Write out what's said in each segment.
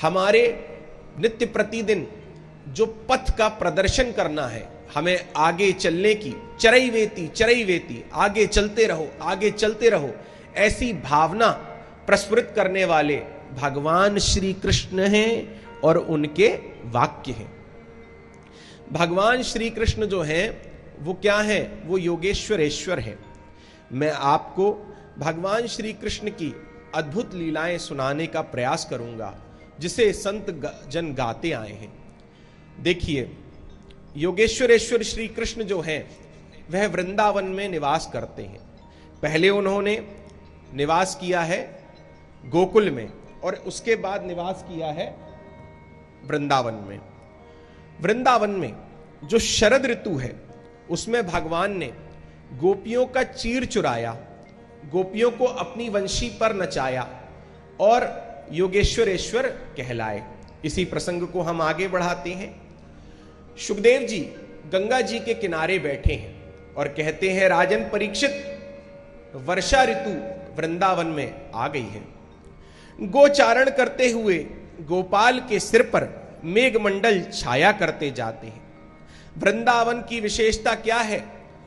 हमारे नित्य प्रतिदिन जो पथ का प्रदर्शन करना है, हमें आगे चलने की, चरैवेति चरैवेति, आगे चलते रहो आगे चलते रहो, ऐसी भावना प्रस्फुरित करने वाले भगवान श्री कृष्ण हैं और उनके वाक्य हैं। भगवान श्री कृष्ण जो हैं वो क्या हैं? वो योगेश्वरेश्वर हैं। मैं आपको भगवान श्री कृष्ण की अद्भुत लीलाएं सुनाने का प्रयास करूंगा जिसे संत जन गाते आए हैं। देखिए, योगेश्वरेश्वर श्री कृष्ण जो हैं वह वृंदावन में निवास करते हैं। पहले उन्होंने निवास किया है गोकुल में और उसके बाद निवास किया है वृंदावन में। वृंदावन में जो शरद ऋतु है उसमें भगवान ने गोपियों का चीर चुराया, गोपियों को अपनी वंशी पर नचाया और योगेश्वरेश्वर कहलाए। इसी प्रसंग को हम आगे बढ़ाते हैं। सुखदेव जी गंगा जी के किनारे बैठे हैं और कहते हैं, राजन परीक्षित, वर्षा ऋतु वृंदावन में आ गई है। गोचारण करते हुए गोपाल के सिर पर मेघमंडल छाया करते जाते हैं। वृंदावन की विशेषता क्या है?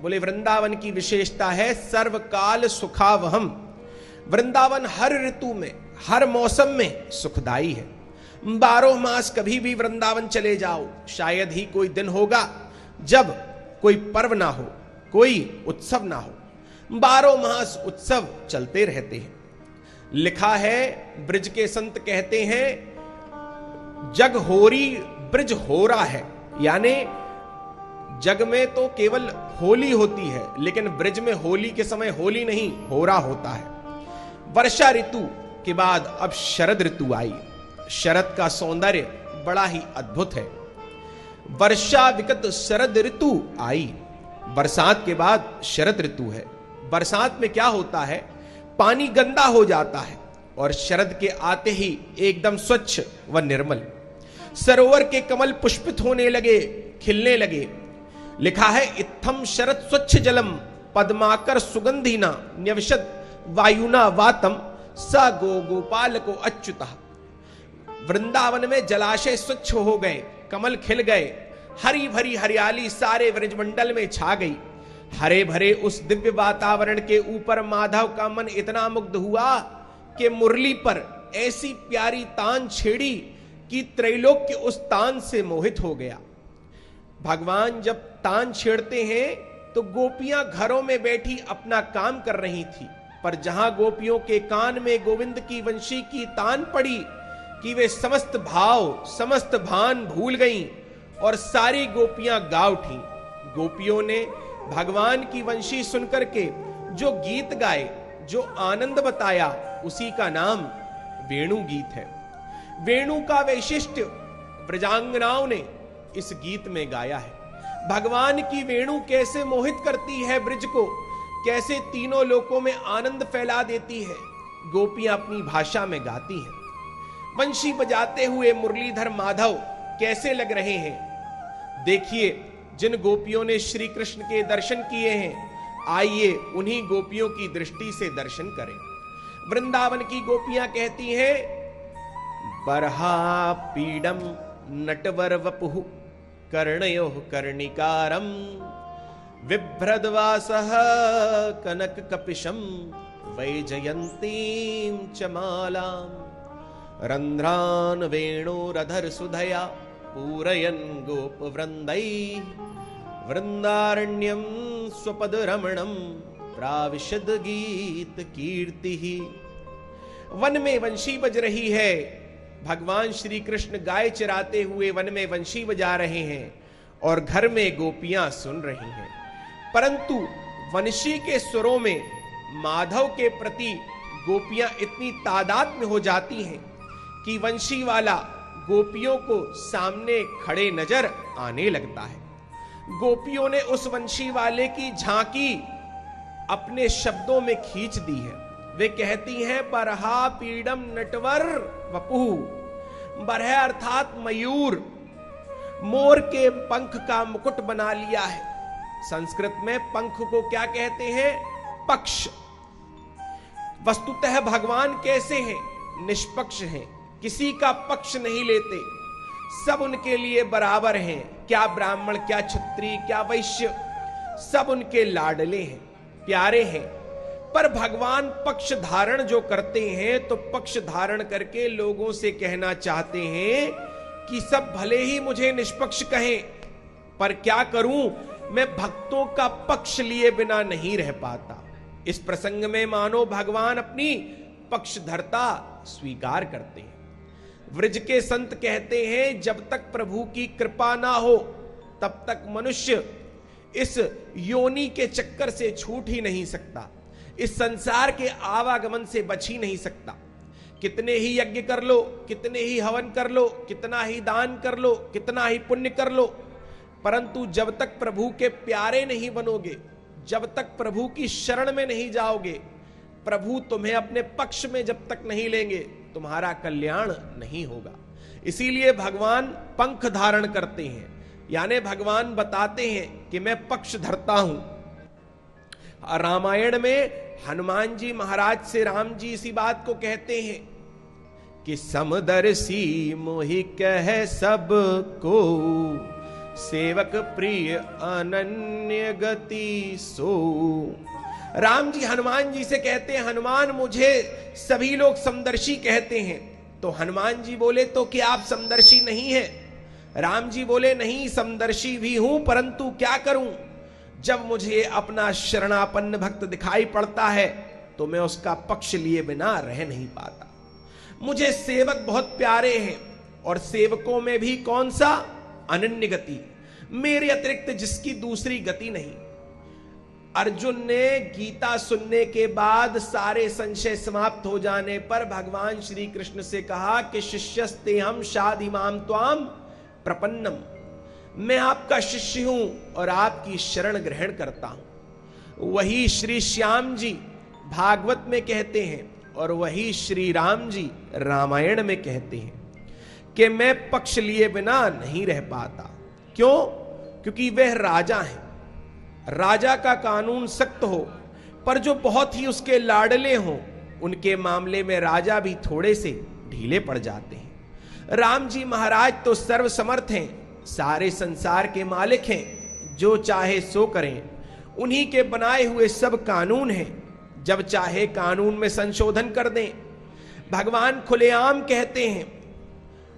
बोले, वृंदावन की विशेषता है सर्वकाल सुखावहम। वृंदावन हर ऋतु में, हर मौसम में सुखदाई है। 12 मास कभी भी वृंदावन चले जाओ, शायद ही कोई दिन होगा जब कोई पर्व ना हो, कोई उत्सव ना हो। 12 मास उत्सव चलते रहते हैं। लिखा है, ब्रज के संत कहते हैं, जग होरी ब्रज होरा है। यानी जग में तो केवल होली होती है, लेकिन ब्रज में होली के समय होली नहीं, होरा होता है। वर्षा ऋतु के बाद अब शरद ऋतु आई। शरद का सौंदर्य बड़ा ही अद्भुत है। वर्षा विगत शरद ऋतु आई। बरसात के बाद शरद ऋतु है। बरसात में क्या होता है? पानी गंदा हो जाता है और शरद के आते ही एकदम स्वच्छ व निर्मल सरोवर के कमल पुष्पित होने लगे, खिलने लगे। लिखा है, इत्थम शरद स्वच्छ जलम पद्माकर सुगंधिना न्यवशत वायुना वातम स गोपाल को अच्युता। वृंदावन में जलाशय स्वच्छ हो गए, कमल खिल गए, हरी भरी हरियाली सारे ब्रजमंडल में छा गई। हरे भरे उस दिव्य वातावरण के ऊपर माधव का मन इतना मुग्ध हुआ कि मुरली पर ऐसी प्यारी तान छेड़ी कि त्रैलोक्य उस तान से मोहित हो गया। भगवान जब तान छेड़ते हैं तो गोपियां घरों में बैठी अपना काम कर रही थी, पर जहां गोपियों के कान में गोविंद की वंशी की तान पड़ी कि वे समस्त भाव समस्त भान भूल गईं और सारी गोपियां गा उठी। गोपियों ने भगवान की वंशी सुनकर के जो गीत गाए, जो आनंद बताया, उसी का नाम वेणु गीत है। वेणु का वैशिष्ट्य ब्रजांगनाओं ने इस गीत में गाया है। भगवान की वेणु कैसे मोहित करती है ब्रज को, कैसे तीनों लोकों में आनंद फैला देती है, गोपियां अपनी भाषा में गाती हैं। वंशी बजाते हुए मुरलीधर माधव कैसे लग रहे हैं। देखिए, जिन गोपियों ने श्री कृष्ण के दर्शन किए हैं, आइए उन्हीं गोपियों की दृष्टि से दर्शन करें। वृंदावन की गोपियां कहती हैं, बरहा पीडम नटवर वपुः कर्णयोः कर्णिकारम बिभ्रद्वासः कनक कपिशम वैजयंतीं च मालाम् रंध्रान वेणुरधर सुधया पूरयन् गोपवृन्दैः वृंदारण्यम स्वपद रमणम प्राविशद गीत कीर्ति। वन में वंशी बज रही है। भगवान श्री कृष्ण गाय चराते हुए वन में वंशी बजा रहे हैं और घर में गोपियां सुन रही हैं, परंतु वंशी के सुरों में माधव के प्रति गोपियां इतनी तादाद में हो जाती हैं कि वंशी वाला गोपियों को सामने खड़े नजर आने लगता है। गोपियों ने उस वंशी वाले की झांकी अपने शब्दों में खींच दी है। वे कहती हैं, बरहा पीडम नटवर वपुः। बरह अर्थात मयूर, मोर के पंख का मुकुट बना लिया है। संस्कृत में पंख को क्या कहते हैं? पक्ष। वस्तुतः भगवान कैसे हैं? निष्पक्ष हैं, किसी का पक्ष नहीं लेते, सब उनके लिए बराबर हैं। क्या ब्राह्मण, क्या क्षत्रिय, क्या वैश्य, सब उनके लाडले हैं, प्यारे हैं। पर भगवान पक्ष धारण जो करते हैं, तो पक्ष धारण करके लोगों से कहना चाहते हैं कि सब भले ही मुझे निष्पक्ष कहें, पर क्या करूं, मैं भक्तों का पक्ष लिए बिना नहीं रह पाता। इस प्रसंग में मानो भगवान अपनी पक्षधरता स्वीकार करते हैं। व्रज के संत कहते हैं, जब तक प्रभु की कृपा ना हो तब तक मनुष्य इस योनि के चक्कर से छूट ही नहीं सकता, इस संसार के आवागमन से बच ही नहीं सकता। कितने ही यज्ञ कर लो, कितने ही हवन कर लो, कितना ही दान कर लो, कितना ही पुण्य कर लो, परंतु जब तक प्रभु के प्यारे नहीं बनोगे, जब तक प्रभु की शरण में नहीं जाओगे, प्रभु तुम्हें अपने पक्ष में जब तक नहीं लेंगे, तुम्हारा कल्याण नहीं होगा। इसीलिए भगवान पंख धारण करते हैं, यानी भगवान बताते हैं कि मैं पक्ष धरता हूं। रामायण में हनुमान जी महाराज से राम जी इसी बात को कहते हैं कि समदर्शी मोहि कह सब को, सेवक प्रिय अनन्य गति सो। राम जी हनुमान जी से कहते हैं, हनुमान मुझे सभी लोग समदर्शी कहते हैं। तो हनुमान जी बोले, तो क्या आप समदर्शी नहीं हैं? राम जी बोले, नहीं, समदर्शी भी हूं, परंतु क्या करूं, जब मुझे अपना शरणापन्न भक्त दिखाई पड़ता है तो मैं उसका पक्ष लिए बिना रह नहीं पाता। मुझे सेवक बहुत प्यारे हैं, और सेवकों में भी कौन सा? अनन्य गति, मेरे अतिरिक्त जिसकी दूसरी गति नहीं। अर्जुन ने गीता सुनने के बाद सारे संशय समाप्त हो जाने पर भगवान श्री कृष्ण से कहा कि शिष्यस्ते हम शाधिमाम त्वाम प्रपन्नम, मैं आपका शिष्य हूं और आपकी शरण ग्रहण करता हूं। वही श्री श्याम जी भागवत में कहते हैं, और वही श्री राम जी रामायण में कहते हैं कि मैं पक्ष लिए बिना नहीं रह पाता। क्यों? क्योंकि वह राजा हैं। राजा का कानून सख्त हो, पर जो बहुत ही उसके लाडले हों, उनके मामले में राजा भी थोड़े से ढीले पड़ जाते हैं। राम जी महाराज तो सर्वसमर्थ हैं, सारे संसार के मालिक हैं, जो चाहे सो करें, उन्हीं के बनाए हुए सब कानून हैं, जब चाहे कानून में संशोधन कर दें। भगवान खुलेआम कहते हैं,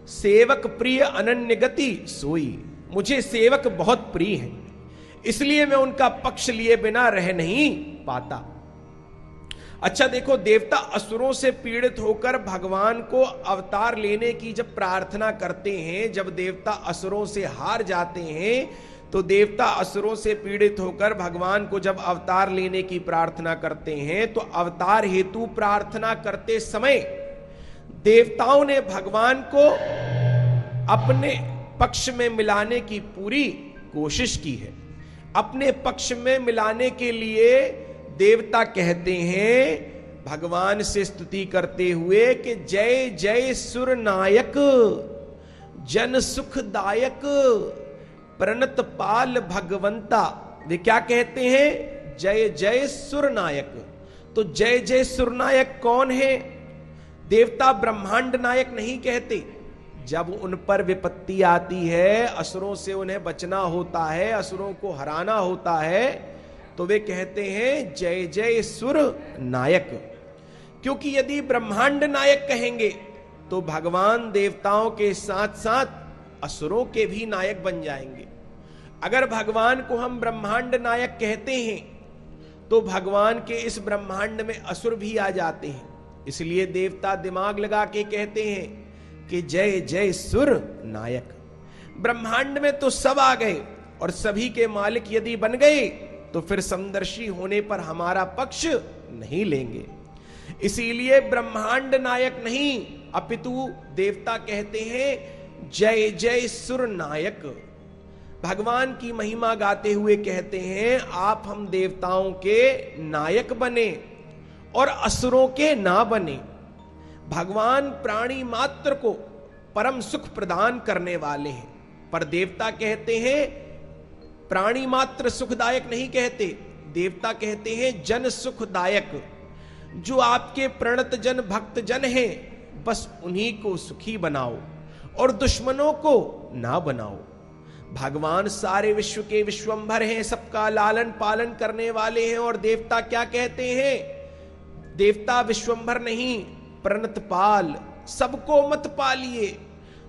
सेवक प्रिय अनन्य गति सोई, मुझे सेवक बहुत प्रिय हैं, इसलिए मैं उनका पक्ष लिए बिना रह नहीं पाता। अच्छा देखो, देवता असुरों से पीड़ित होकर भगवान को अवतार लेने की जब प्रार्थना करते हैं, जब देवता असुरों से हार जाते हैं, तो देवता असुरों से पीड़ित होकर भगवान को जब अवतार लेने की प्रार्थना करते हैं, तो अवतार हेतु प्रार्थना करते समय देवताओं ने भगवान को अपने पक्ष में मिलाने की पूरी कोशिश की है। अपने पक्ष में मिलाने के लिए देवता कहते हैं, भगवान से स्तुति करते हुए कि जय जय सुर नायक, जन सुखदायक, प्रणत पाल भगवंता। वे क्या कहते हैं? जय जय सुर नायक। तो जय जय सुर नायक कौन है? देवता ब्रह्मांड नायक नहीं कहते। जब उन पर विपत्ति आती है, असुरों से उन्हें बचना होता है, असुरों को हराना होता है, तो वे कहते हैं जय जय सुर नायक। क्योंकि यदि ब्रह्मांड नायक कहेंगे तो भगवान देवताओं के साथ साथ असुरों के भी नायक बन जाएंगे। अगर भगवान को हम ब्रह्मांड नायक कहते हैं तो भगवान के इस ब्रह्मांड में असुर भी आ जाते हैं। इसलिए देवता दिमाग लगा के कहते हैं कि जय जय सुर नायक। ब्रह्मांड में तो सब आ गए, और सभी के मालिक यदि बन गए तो फिर समदर्शी होने पर हमारा पक्ष नहीं लेंगे। इसीलिए ब्रह्मांड नायक नहीं, अपितु देवता कहते हैं जय जय सुर नायक। भगवान की महिमा गाते हुए कहते हैं, आप हम देवताओं के नायक बने और असुरों के ना बने। भगवान प्राणी मात्र को परम सुख प्रदान करने वाले हैं, पर देवता कहते हैं प्राणी मात्र सुखदायक नहीं कहते, देवता कहते हैं जन सुखदायक। जो आपके प्रणत जन भक्त जन हैं, बस उन्हीं को सुखी बनाओ और दुश्मनों को ना बनाओ। भगवान सारे विश्व के विश्वंभर हैं, सबका लालन पालन करने वाले हैं। और देवता क्या कहते हैं? देवता विश्वंभर नहीं, प्रणत पाल, सबको मत पालिए।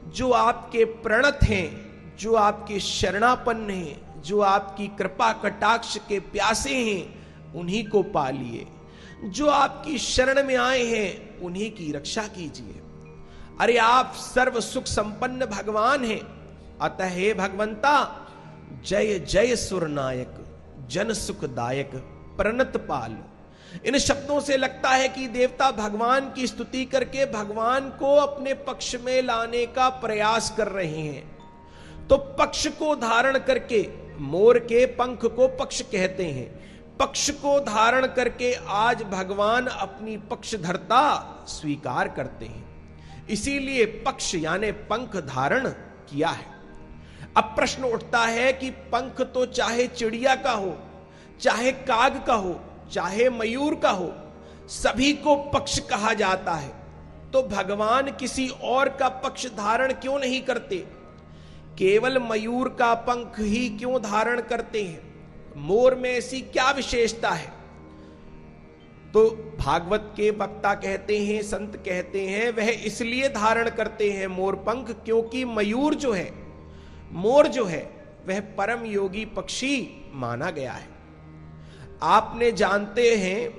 जो आपके प्रणत हैं, जो आपके शरणापन्न हैं, जो आपकी कृपा कटाक्ष के प्यासे हैं, उन्हीं को पालिए। जो आपकी शरण में आए हैं, उन्हीं की रक्षा कीजिए। अरे आप सर्व सुख संपन्न भगवान हैं, अतः हे भगवंता, जय जय सुरनायक, जन सुखदायक, प्रणत पाल। इन शब्दों से लगता है कि देवता भगवान की स्तुति करके भगवान को अपने पक्ष में लाने का प्रयास कर रहे हैं। तो पक्ष को धारण करके, मोर के पंख को पक्ष कहते हैं, पक्ष को धारण करके आज भगवान अपनी पक्षधरता स्वीकार करते हैं। इसीलिए पक्ष यानी पंख धारण किया है। अब प्रश्न उठता है कि पंख तो चाहे चिड़िया का हो, चाहे काग का हो, चाहे मयूर का हो, सभी को पक्ष कहा जाता है। तो भगवान किसी और का पक्ष धारण क्यों नहीं करते? केवल मयूर का पंख ही क्यों धारण करते हैं? मोर में ऐसी क्या विशेषता है? तो भागवत के वक्ता कहते हैं, संत कहते हैं, वह इसलिए धारण करते हैं मोर पंख क्योंकि मयूर जो है, मोर जो है, वह परम योगी पक्षी माना गया है। आपने जानते हैं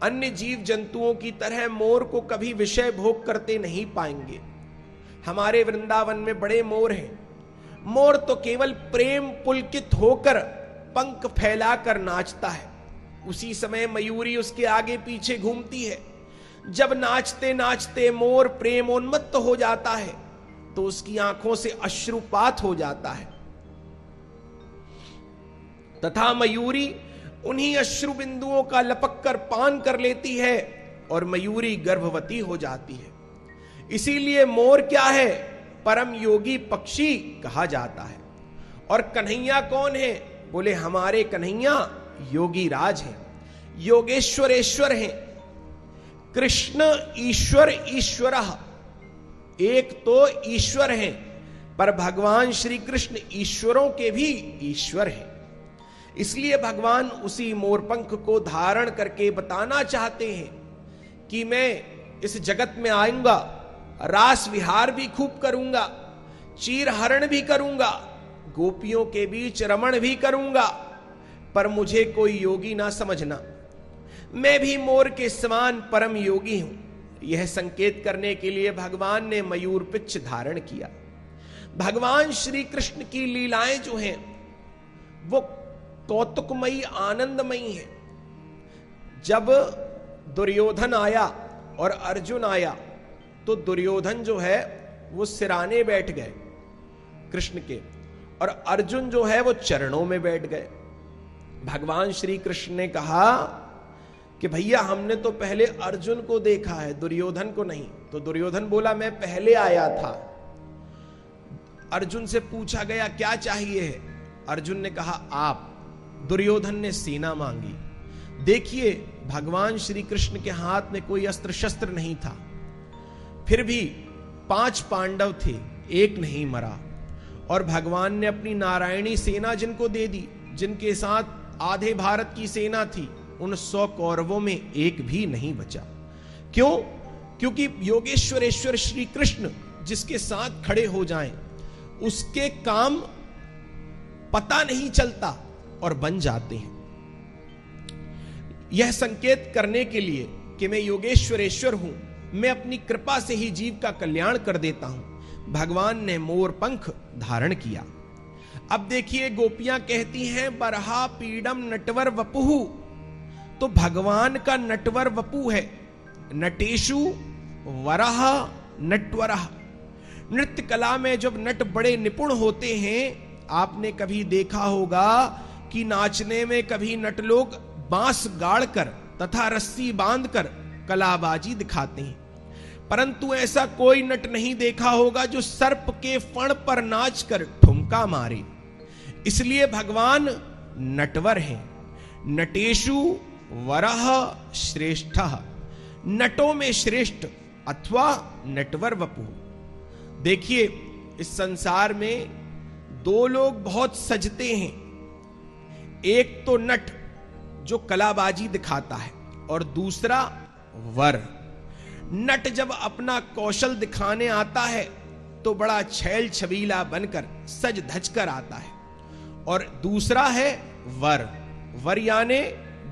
अन्य जीव जंतुओं की तरह मोर को कभी विषय भोग करते नहीं पाएंगे। हमारे वृंदावन में बड़े मोर हैं। मोर तो केवल प्रेम पुलकित होकर पंख फैलाकर नाचता है। उसी समय मयूरी उसके आगे पीछे घूमती है। जब नाचते नाचते मोर प्रेमोन्मत्त हो जाता है तो उसकी आंखों से अश्रुपात हो जाता है, तथा मयूरी उन्हीं अश्रु बिंदुओं का लपक कर पान कर लेती है और मयूरी गर्भवती हो जाती है। इसीलिए मोर क्या है? परम योगी पक्षी कहा जाता है। और कन्हैया कौन है? बोले हमारे कन्हैया योगी राज हैं, योगेश्वरेश्वर हैं। कृष्ण ईश्वर ईश्वरः, एक तो ईश्वर हैं, पर भगवान श्री कृष्ण ईश्वरों के भी ईश्वर हैं। इसलिए भगवान उसी मोरपंख को धारण करके बताना चाहते हैं कि मैं इस जगत में आऊंगा, रास विहार भी खूब करूंगा, चीर हरण भी करूंगा, गोपियों के बीच रमण भी करूंगा, पर मुझे कोई योगी ना समझना। मैं भी मोर के समान परम योगी हूं। यह संकेत करने के लिए भगवान ने मयूर पिच्छ धारण किया। भगवान श्री कृष्ण की लीलाएं जो हैं वो कौतुकमयी, आनंदमयी है। जब दुर्योधन आया और अर्जुन आया तो दुर्योधन जो है वो सिराने बैठ गए कृष्ण के, और अर्जुन जो है वो चरणों में बैठ गए। भगवान श्री कृष्ण ने कहा कि भैया हमने तो पहले अर्जुन को देखा है, दुर्योधन को नहीं। तो दुर्योधन बोला मैं पहले आया था। अर्जुन से पूछा गया क्या चाहिए है? अर्जुन ने कहा आप। दुर्योधन ने सेना मांगी। देखिए भगवान श्री कृष्ण के हाथ में कोई अस्त्र शस्त्र नहीं था, फिर भी 5 पांडव थे, एक नहीं मरा। और भगवान ने अपनी नारायणी सेना जिनको दे दी, जिनके साथ आधे भारत की सेना थी, उन 100 कौरवों में एक भी नहीं बचा। क्यों? क्योंकि योगेश्वरेश्वर श्री कृष्ण जिसके साथ खड़े हो जाएं, उसके काम पता नहीं चलता और बन जाते हैं। यह संकेत करने के लिए कि मैं योगेश्वरेश्वर हूं, मैं अपनी कृपा से ही जीव का कल्याण कर देता हूं, भगवान ने मोर पंख धारण किया। अब देखिए गोपियां कहती हैं बरहा पीडम नटवर वपुहु, तो भगवान का नटवर वपु है। नटेशु वरह नटवरः। नृत्य कला में जब नट बड़े निपुण होते हैं, आपने कभी देखा होगा कि नाचने में कभी नट लोग बांस गाड़कर तथा रस्सी बांधकर कलाबाजी दिखाते हैं, परंतु ऐसा कोई नट नहीं देखा होगा जो सर्प के फण पर नाचकर ठुमका मारे। इसलिए भगवान नटवर हैं। नटेशु वरह श्रेष्ठः, नटों में श्रेष्ठ अथवा नटवर वपु। देखिए, इस संसार में दो लोग बहुत सजते हैं। एक तो नट जो कलाबाजी दिखाता है, और दूसरा वर। नट जब अपना कौशल दिखाने आता है तो बड़ा छैल छबीला बनकर सज धज कर आता है, और दूसरा है वर। वर यानी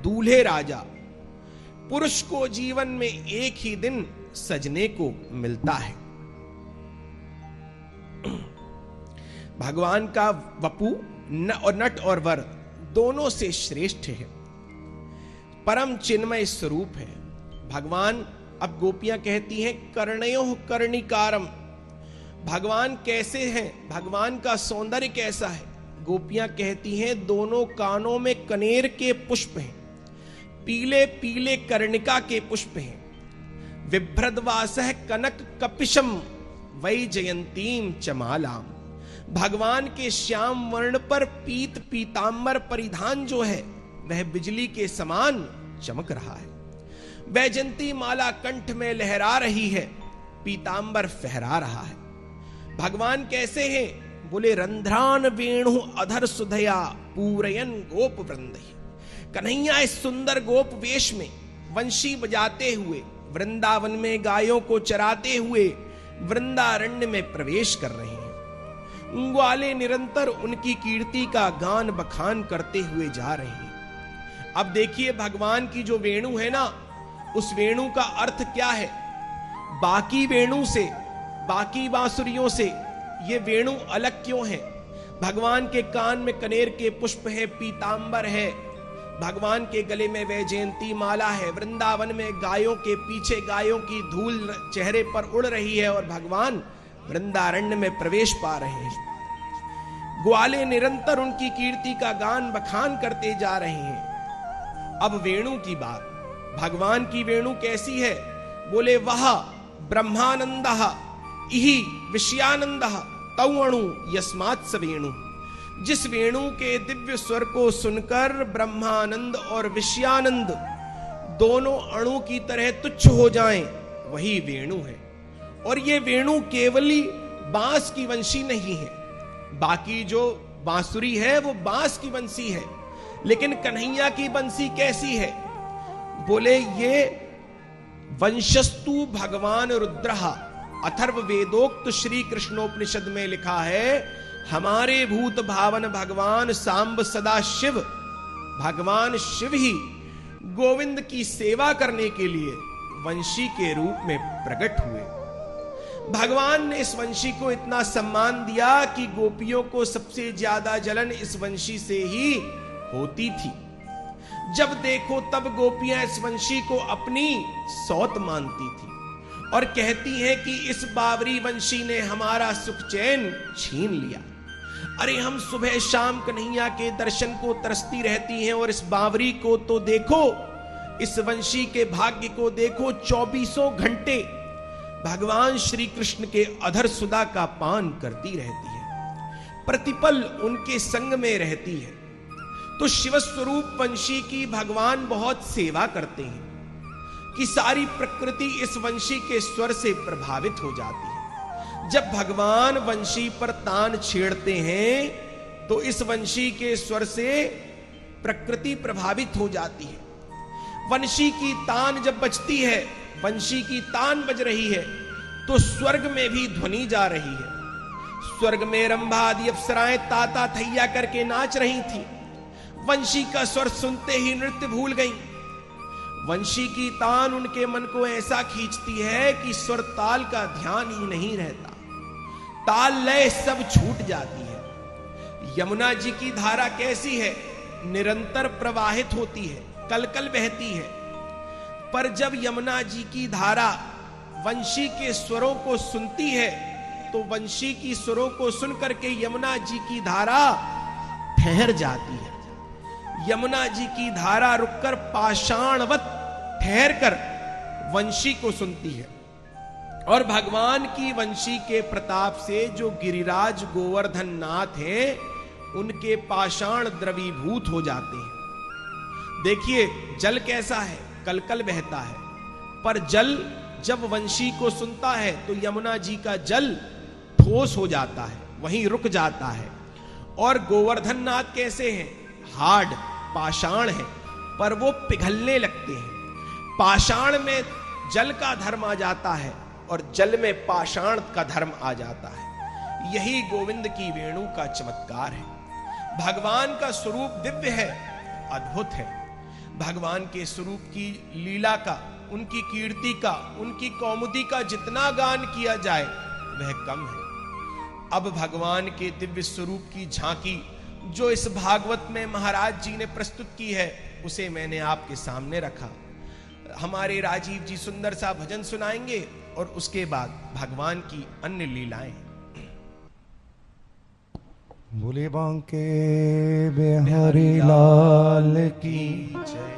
दूल्हे राजा। पुरुष को जीवन में एक ही दिन सजने को मिलता है। भगवान का वपु और नट और वर दोनों से श्रेष्ठ है, परम चिन्मय स्वरूप है भगवान। अब गोपियां कहती हैं कर्णयोः कर्णिकारम। भगवान कैसे हैं, भगवान का सौंदर्य कैसा है? गोपियां कहती हैं दोनों कानों में कनेर के पुष्प हैं, पीले पीले कर्णिका के पुष्प हैं। विभ्रदवासः कनक कपिशम वैजयंतीम चमालाम। भगवान के श्याम वर्ण पर पीत पीतांबर परिधान जो है वह बिजली के समान चमक रहा है। वैजयंती माला कंठ में लहरा रही है, पीतांबर फहरा रहा है। भगवान कैसे हैं? बोले रंध्रान वेणु अधर सुधया पूरयन गोप वृंद। कन्हैया इस सुंदर गोप वेश में वंशी बजाते हुए वृंदावन में गायों को चराते हुए वृंदारण्य में प्रवेश कर रहे हैं। ग्वाले निरंतर उनकी कीर्ति का गान बखान करते हुए जा रहे हैं। अब देखिए, भगवान की जो वेणु है ना, उस वेणु का अर्थ क्या है? बाकी वेणु से, बाकी बांसुरियों से ये वेणु अलग क्यों है? भगवान के कान में कनेर के पुष्प है, पीतांबर है, भगवान के गले में वैजयंती माला है, वृंदावन में गायों के पीछे गायों की धूल चेहरे पर उड़ रही है और भगवान वृंदारण्य में प्रवेश पा रहे हैं। ग्वाले निरंतर उनकी कीर्ति का गान बखान करते जा रहे हैं। अब वेणु की बात, भगवान की वेणु कैसी है? बोले वह ब्रह्मानंदः इहि विषयानंदः तौअणु यस्मात् स वेणु। जिस वेणु के दिव्य स्वर को सुनकर ब्रह्मानंद और विषयानंद दोनों अणु की तरह तुच्छ हो जाएं, वही वेणु है। और ये वेणु केवली बांस की वंशी नहीं है, बाकी जो बांसुरी है वो बांस की बंसी है, लेकिन कन्हैया की बंसी कैसी है? बोले ये वंशस्तु भगवान रुद्रः। अथर्व वेदोक्त श्री कृष्णोपनिषद में लिखा है, हमारे भूत भावन भगवान सांब सदा शिव, भगवान शिव ही गोविंद की सेवा करने के लिए वंशी के रूप में प्रकट हुए। भगवान ने इस वंशी को इतना सम्मान दिया कि गोपियों को सबसे ज्यादा जलन इस वंशी से ही होती थी। जब देखो तब गोपियां इस वंशी को अपनी सौत मानती थी और कहती हैं कि इस बावरी वंशी ने हमारा सुख चैन छीन लिया। अरे हम सुबह शाम कन्हैया के दर्शन को तरसती रहती हैं, और इस बावरी को तो देखो, इस वंशी के भाग्य को देखो, 24 घंटे भगवान श्री कृष्ण के अधर सुधा का पान करती रहती है, प्रतिपल उनके संग में रहती है। तो शिव स्वरूप वंशी की भगवान बहुत सेवा करते हैं कि सारी प्रकृति इस वंशी के स्वर से प्रभावित हो जाती है। जब भगवान वंशी पर तान छेड़ते हैं तो इस वंशी के स्वर से प्रकृति प्रभावित हो जाती है। वंशी की तान जब बजती है, वंशी की तान बज रही है, तो स्वर्ग में भी ध्वनि जा रही है। स्वर्ग में रंभा आदि अप्सराएं ताता थैया करके नाच रही थी। वंशी का स्वर सुनते ही नृत्य भूल गई। वंशी की तान उनके मन को ऐसा खींचती है कि स्वर ताल का ध्यान ही नहीं रहता, ताल लय सब छूट जाती है। यमुना जी की धारा कैसी है? निरंतर प्रवाहित होती है, कलकल बहती है, पर जब यमुना जी की धारा वंशी के स्वरों को सुनती है तो वंशी की स्वरों को सुनकर के यमुना जी की धारा ठहर जाती है। यमुना जी की धारा रुककर पाषाणवत ठहर कर वंशी को सुनती है, और भगवान की वंशी के प्रताप से जो गिरिराज गोवर्धन नाथ हैं, उनके पाषाण द्रवीभूत हो जाते हैं। देखिए जल कैसा है, कलकल बहता है, पर जल जब वंशी को सुनता है तो यमुना जी का जल ठोस हो जाता है, वहीं रुक जाता है। और गोवर्धन नाथ कैसे हैं? हार्ड, पाषाण है, पर वो पिघलने लगते हैं। पाषाण में जल का धर्म आ जाता है और जल में पाषाण का धर्म आ जाता है। यही गोविंद की वेणु का चमत्कार है। भगवान का स्वरूप दिव्य है, अद्भुत है। भगवान के स्वरूप की लीला का, उनकी कीर्ति का, उनकी कौमुदी का जितना गान किया जाए वह कम है। अब भगवान के दिव्य स्वरूप की झांकी जो इस भागवत में महाराज जी ने प्रस्तुत की है, उसे मैंने आपके सामने रखा। हमारे राजीव जी सुंदर सा भजन सुनाएंगे और उसके बाद भगवान की अन्य लीलाएं। बोले बांके बिहारी लाल की जय।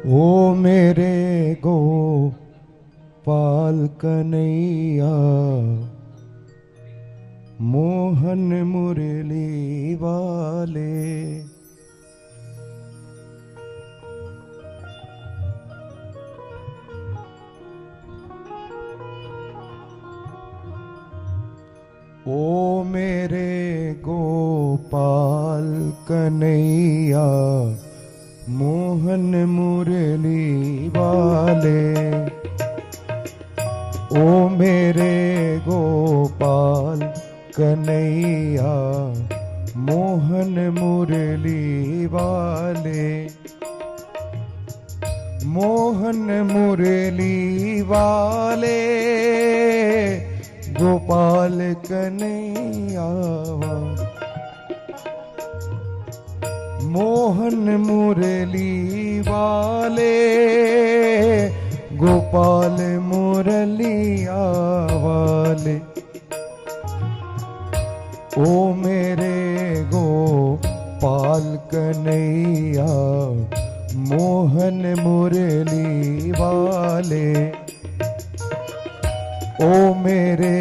ओ मेरे गोपाल कन्हैया, मोहन मुरली वाले। ओ मेरे गोपाल कन्हैया, मोहन मुरली वाले। ओ मेरे गोपाल कन्हैया, मोहन मुरली वाले। मोहन मुरली वाले, गोपाल कन्हैया। मोहन मुरली वाले, गोपाल मुरलिया वाले। ओ मेरे गोपाल कन्हैया, मोहन मुरली वाले। ओ मेरे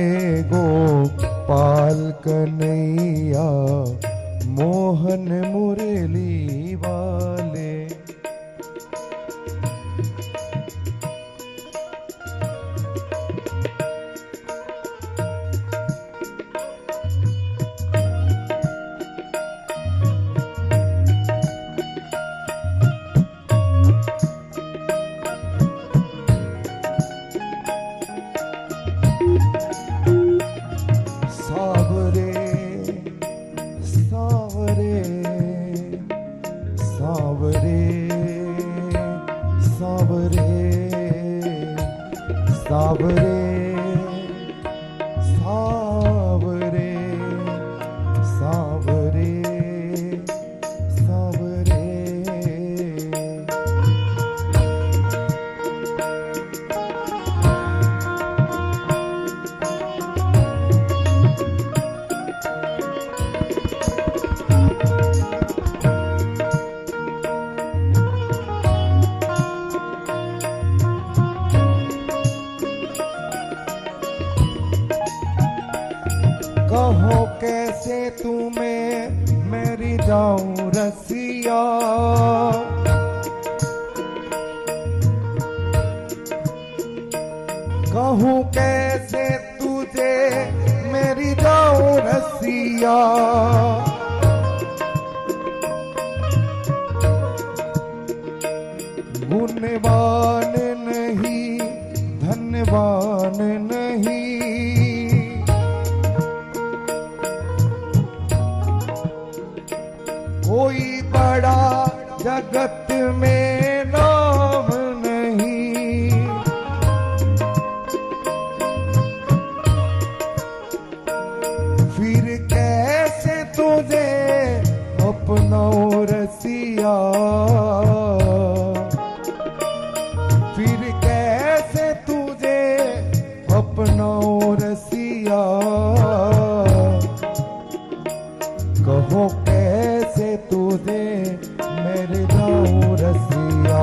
गोपाल कन्हैया, मोहन मुरली वाले। कहो कैसे तुम्हें मेरी जाऊं रसिया, कहूँ कैसे तुझे मेरी जाऊं रसिया। गुणवान नहीं धनवान नहीं, कोई बड़ा जगत में नाम नहीं। फिर कैसे तुझे अपनाऊं रसिया, फिर कैसे तुझे अपनाऊं रसिया। कहो कैसे तुझे मेरे जाऊं रसिया।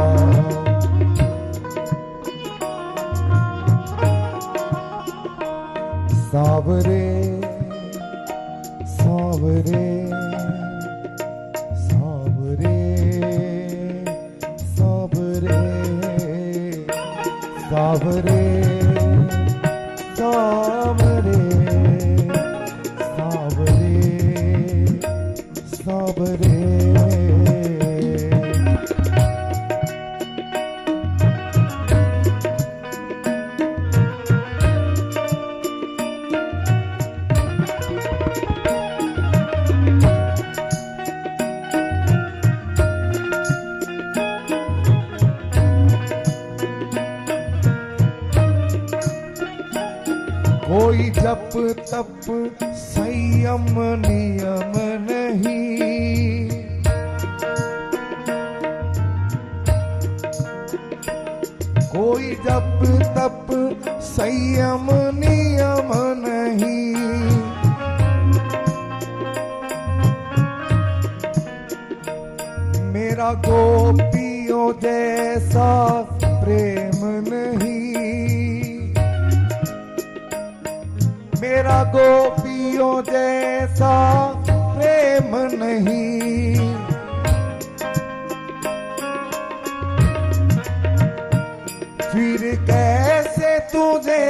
सावरे सावरे सावरे सावरे सावरे सावरे सावरे सावरे कोई जप तप संयम नियम नहीं, कोई जप तप संयम नियम नहीं, मेरा गोपियों जैसा प्रेम नहीं, मेरा गोपियों जैसा प्रेम नहीं, फिर कैसे तुझे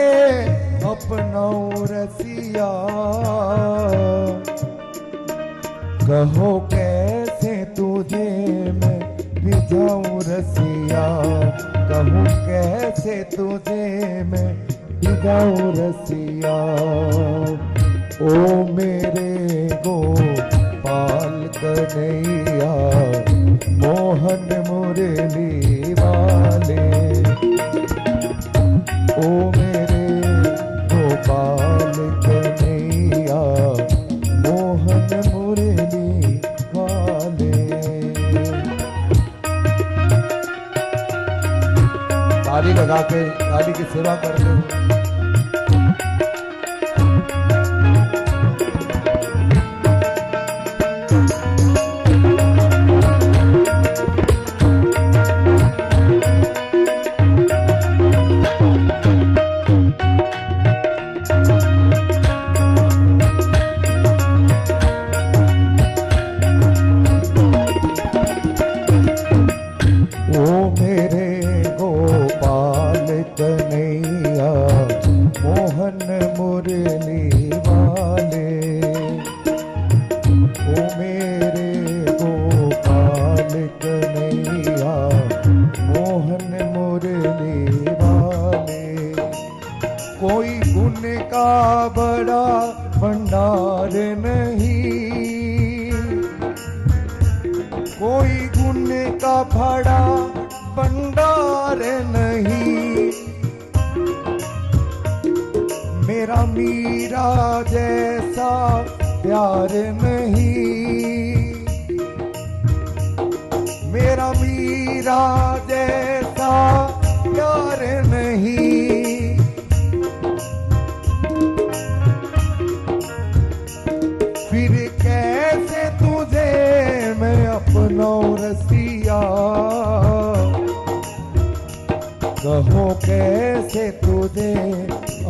अपनाऊं रसिया, कहो कैसे तुझे मैं रिझाऊं रसिया, कहूँ कैसे तुझे मैं रिझाऊं रसिया। ओ मेरे गोपाल कन्हैया मोहन मुरली वाले, ओ मेरे गोपाल कन्हैया मोहन मुरली वाले। ताली लगा के ताली की सेवा करते हुए कोई गुण का बड़ा भंडार नहीं, कोई गुण का बड़ा भंडार नहीं, मेरा मीरा जैसा प्यार नहीं, मेरा मीरा जैसा प्यार नहीं, फिर कैसे तुझे मैं अपनाऊं रसिया, कहो कैसे तुझे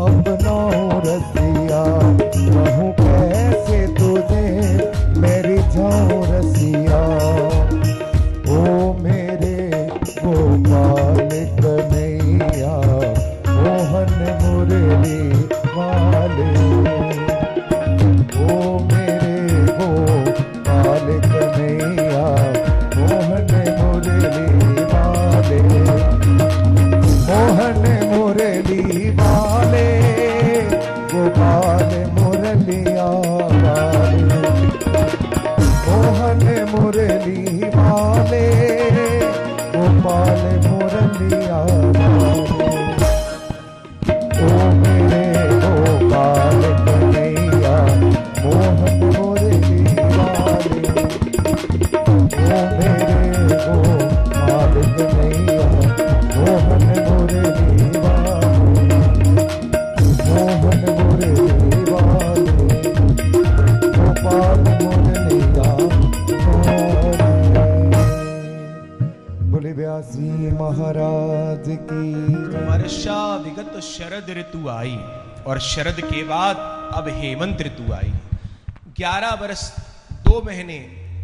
अपनाऊं रसिया, कहूँ कैसे तुझे मैं रिझाऊं रसिया। ओ मेरे गोपाल कन्हैया मोहन मुरली वाले, ओ मेरे गोपाल कन्हैया मोहन मुरली वाले, मोहन मुरली वाले, गोपाल मुरलिया वाले, मोहन मुरली वाले, गोपाल मुरलिया वाले। ओ मेरे गोपाल कन्हैया मोहन मुरली वाले, ओ मेरे गोपाल कन्हैया मोहन मुरली वाले, मोहन मुरली वाले, गोपाल मुरलिया वाले। बोले व्यासी महाराज की। वर्षा विगत शरद ऋतु आई, और शरद के बाद अब हेमंत ऋतु आई। 11 वर्ष 2 महीने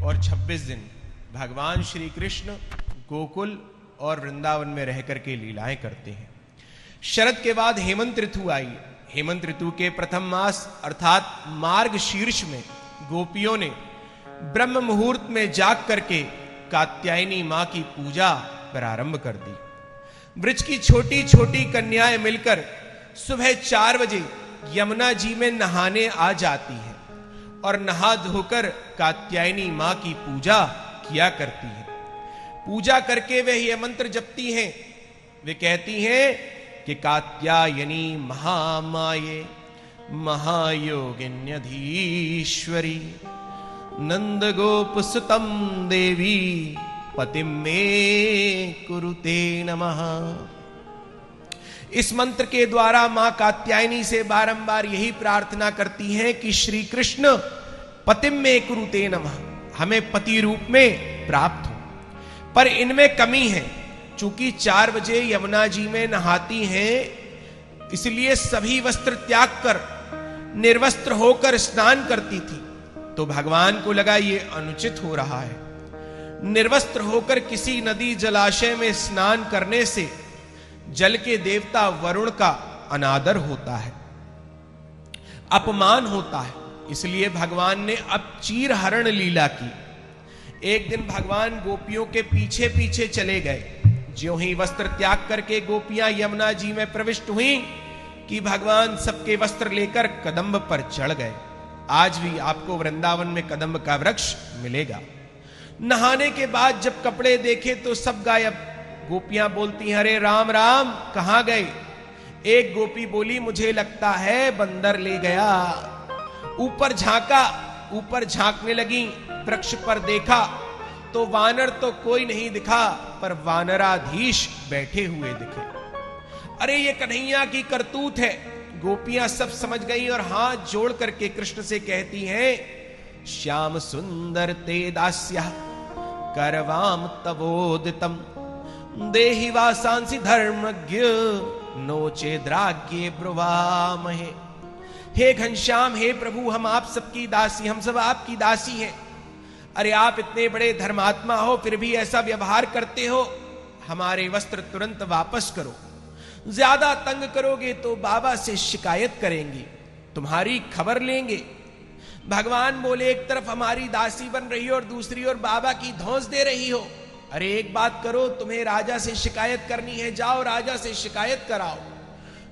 और 26 दिन भगवान श्री कृष्ण गोकुल और वृंदावन में रह करके लीलाएं करते हैं। शरद के बाद हेमंत ऋतु आई। हेमंत ऋतु के प्रथम मास अर्थात मार्ग शीर्ष में गोपियों ने ब्रह्म मुहूर्त में जाग करके कात्यायनी मां की पूजा प्रारंभ कर दी। वृक्ष की छोटी छोटी कन्याएं मिलकर सुबह 4 बजे यमुना जी में नहाने आ जाती हैं और नहा धोकर कात्यायनी मां की पूजा किया करती हैं। पूजा करके वे ये मंत्र जपती हैं। वे कहती हैं कि कात्यायनी महामाये महायोगिन्यधीश्वरी नंद गोप सुतम देवी पतिम में कुरुते नमः। इस मंत्र के द्वारा मां कात्यायनी से बारंबार यही प्रार्थना करती हैं कि श्री कृष्ण पतिम में कुरुते नमः, हमें पति रूप में प्राप्त हो। पर इनमें कमी है, चूंकि 4 बजे यमुना जी में नहाती हैं, इसलिए सभी वस्त्र त्याग कर निर्वस्त्र होकर स्नान करती थी। तो भगवान को लगा ये अनुचित हो रहा है। निर्वस्त्र होकर किसी नदी जलाशय में स्नान करने से जल के देवता वरुण का अनादर होता है, अपमान होता है। इसलिए भगवान ने अब चीर हरण लीला की। एक दिन भगवान गोपियों के पीछे पीछे चले गए। ज्यों ही वस्त्र त्याग करके गोपियां यमुना जी में प्रविष्ट हुई कि भगवान सबके वस्त्र लेकर कदम्ब पर चढ़ गए। आज भी आपको वृंदावन में कदम्ब का वृक्ष मिलेगा। नहाने के बाद जब कपड़े देखे तो सब गायब। गोपियां बोलती हैं, अरे राम राम, कहां गए? एक गोपी बोली, मुझे लगता है बंदर ले गया। ऊपर झांका, ऊपर झांकने लगी, वृक्ष पर देखा तो वानर तो कोई नहीं दिखा, पर वानराधीश बैठे हुए दिखे। अरे ये कन्हैया की करतूत है। गोपियां सब समझ गई और हाथ जोड़ करके कृष्ण से कहती हैं, श्याम सुंदर ते दास्या करवाम तवोदितम देहि वासांसि धर्मज्ञ नोचे द्राग्ये ब्रुवामहे। हे घनश्याम, हे प्रभु, हम आप सबकी दासी, हम सब आपकी दासी हैं। अरे आप इतने बड़े धर्मात्मा हो, फिर भी ऐसा व्यवहार करते हो। हमारे वस्त्र तुरंत वापस करो। ज्यादा तंग करोगे तो बाबा से शिकायत करेंगे, तुम्हारी खबर लेंगे। भगवान बोले, एक तरफ हमारी दासी बन रही हो और दूसरी ओर बाबा की धौंस दे रही हो। अरे एक बात करो, तुम्हें राजा से शिकायत करनी है, जाओ राजा से शिकायत कराओ,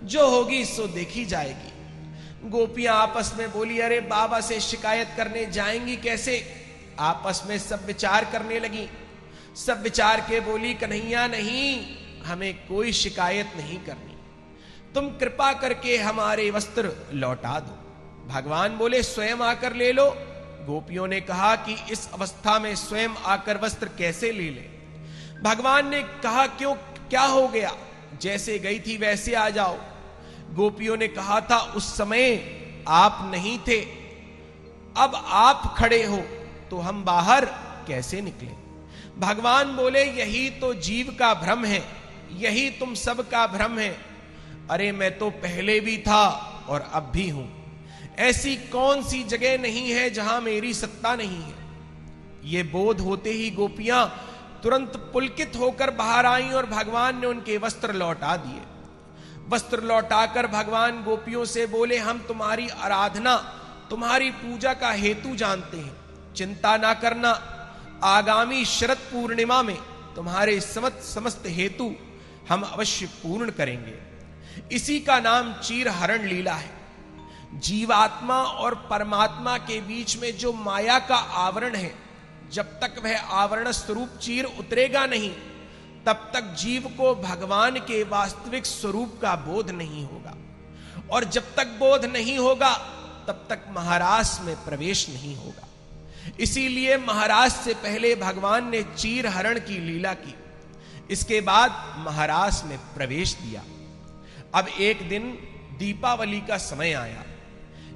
जो होगी सो देखी जाएगी। गोपियां आपस में बोली, अरे बाबा से शिकायत करने जाएंगी कैसे? आपस में सब विचार करने लगी। सब विचार के बोली, कन्हैया नहीं, हमें कोई शिकायत नहीं करनी, तुम कृपा करके हमारे वस्त्र लौटा दो। भगवान बोले, स्वयं आकर ले लो। गोपियों ने कहा कि इस अवस्था में स्वयं आकर वस्त्र कैसे ले ले? भगवान ने कहा, क्यों, क्या हो गया? जैसे गई थी वैसे आ जाओ। गोपियों ने कहा था, उस समय आप नहीं थे, अब आप खड़े हो तो हम बाहर कैसे निकले? भगवान बोले, यही तो जीव का भ्रम है, यही तुम सब का भ्रम है। अरे मैं तो पहले भी था और अब भी हूं। ऐसी कौन सी जगह नहीं है जहां मेरी सत्ता नहीं है? ये बोध होते ही गोपियां तुरंत पुलकित होकर बाहर आईं और भगवान ने उनके वस्त्र लौटा दिए। वस्त्र लौटाकर भगवान गोपियों से बोले, हम तुम्हारी आराधना, तुम्हारी पूजा का हेतु जानते हैं, चिंता ना करना। आगामी शरद पूर्णिमा में तुम्हारे समस्त हेतु हम अवश्य पूर्ण करेंगे। इसी का नाम चीर हरण लीला है। जीवात्मा और परमात्मा के बीच में जो माया का आवरण है, जब तक वह आवरण स्वरूप चीर उतरेगा नहीं, तब तक जीव को भगवान के वास्तविक स्वरूप का बोध नहीं होगा। और जब तक बोध नहीं होगा, तब तक महारास में प्रवेश नहीं होगा। इसीलिए महारास से पहले भगवान ने चीर हरण की लीला की, इसके बाद महारास में प्रवेश दिया। अब एक दिन दीपावली का समय आया।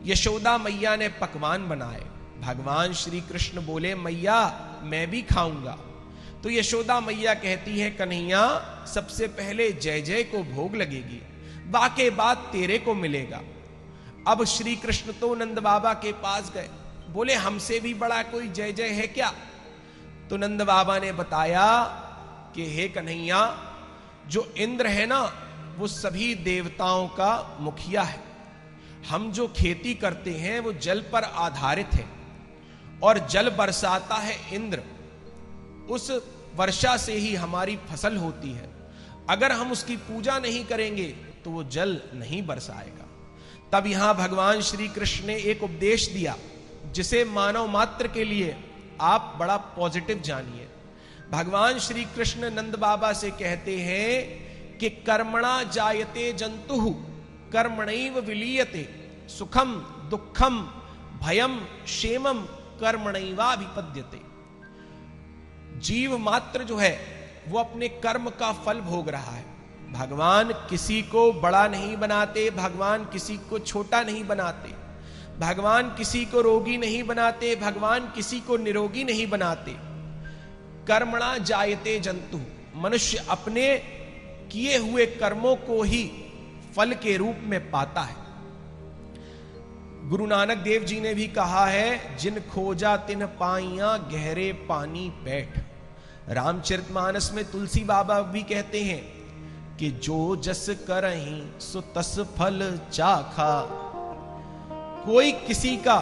यशोदा मैया ने पकवान बनाए। भगवान श्री कृष्ण बोले, मैया मैं भी खाऊंगा। तो यशोदा मैया कहती है, कन्हैया सबसे पहले जय जय को भोग लगेगी, बाके बाद तेरे को मिलेगा। अब श्री कृष्ण तो नंद बाबा के पास गए, बोले हमसे भी बड़ा कोई जय जय है क्या? तो नंद बाबा ने बताया कि हे कन्हैया, जो इंद्र है ना वो सभी देवताओं का मुखिया है। हम जो खेती करते हैं वो जल पर आधारित है और जल बरसाता है इंद्र, उस वर्षा से ही हमारी फसल होती है। अगर हम उसकी पूजा नहीं करेंगे तो वो जल नहीं बरसाएगा। तब यहां भगवान श्री कृष्ण ने एक उपदेश दिया जिसे मानव मात्र के लिए आप बड़ा पॉजिटिव जानिए। भगवान श्री कृष्ण नंद बाबा से कहते हैं कि कर्मणा जायते जंतुः कर्मणैव विलीयते, सुखम दुखम भयम क्षेमम कर्मणैवाभिपद्यते। जीव मात्र जो है वो अपने कर्म का फल भोग रहा है। भगवान किसी को बड़ा नहीं बनाते, भगवान किसी को छोटा नहीं बनाते, भगवान किसी को रोगी नहीं बनाते, भगवान किसी को निरोगी नहीं बनाते। कर्मणा जायते जंतु, मनुष्य अपने किए हुए कर्मों को ही फल के रूप में पाता है। गुरु नानक देव जी ने भी कहा है, जिन खोजा तिन पाइया गहरे पानी बैठ। रामचरितमानस में तुलसी बाबा भी कहते हैं कि जो जस करहीं सो तस फल चाखा। कोई किसी का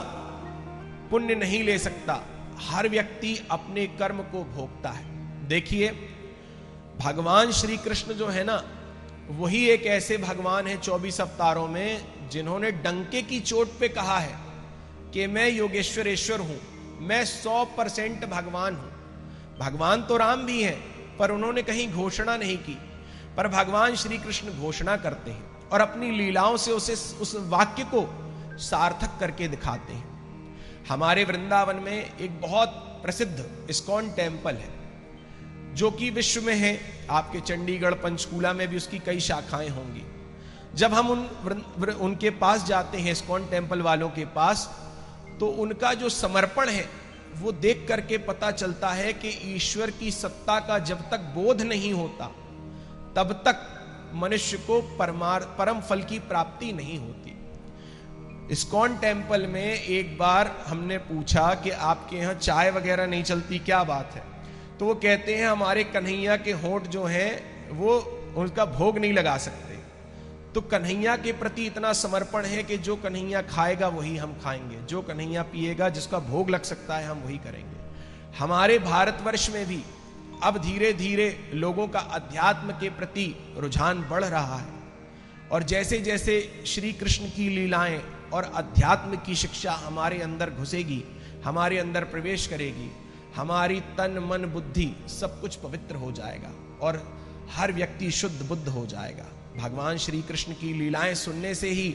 पुण्य नहीं ले सकता, हर व्यक्ति अपने कर्म को भोगता है। देखिए भगवान श्री कृष्ण जो है ना, वही एक ऐसे भगवान है 24 अवतारों में जिन्होंने डंके की चोट पे कहा है कि मैं योगेश्वरेश्वर हूं, मैं 100% भगवान हूं। भगवान तो राम भी हैं, पर उन्होंने कहीं घोषणा नहीं की, पर भगवान श्री कृष्ण घोषणा करते हैं और अपनी लीलाओं से उस वाक्य को सार्थक करके दिखाते हैं। हमारे वृंदावन में एक बहुत प्रसिद्ध इस्कॉन टेम्पल है जो कि विश्व में है। आपके चंडीगढ़ पंचकूला में भी उसकी कई शाखाएं होंगी। जब हम उनके पास जाते हैं, इस्कॉन टेम्पल वालों के पास, तो उनका जो समर्पण है वो देख करके पता चलता है कि ईश्वर की सत्ता का जब तक बोध नहीं होता तब तक मनुष्य को परम फल की प्राप्ति नहीं होती। इस्कॉन टेम्पल में एक बार हमने पूछा कि आपके यहाँ चाय वगैरह नहीं चलती, क्या बात है? तो वो कहते हैं हमारे कन्हैया के होंठ जो हैं वो उनका भोग नहीं लगा सकते। तो कन्हैया के प्रति इतना समर्पण है कि जो कन्हैया खाएगा वही हम खाएंगे, जो कन्हैया पिएगा, जिसका भोग लग सकता है हम वही करेंगे। हमारे भारतवर्ष में भी अब धीरे धीरे लोगों का अध्यात्म के प्रति रुझान बढ़ रहा है और जैसे जैसे श्री कृष्ण की लीलाएं और अध्यात्म की शिक्षा हमारे अंदर घुसेगी, हमारे अंदर प्रवेश करेगी, हमारी तन मन बुद्धि सब कुछ पवित्र हो जाएगा और हर व्यक्ति शुद्ध बुद्ध हो जाएगा। भगवान श्री कृष्ण की लीलाएं सुनने से ही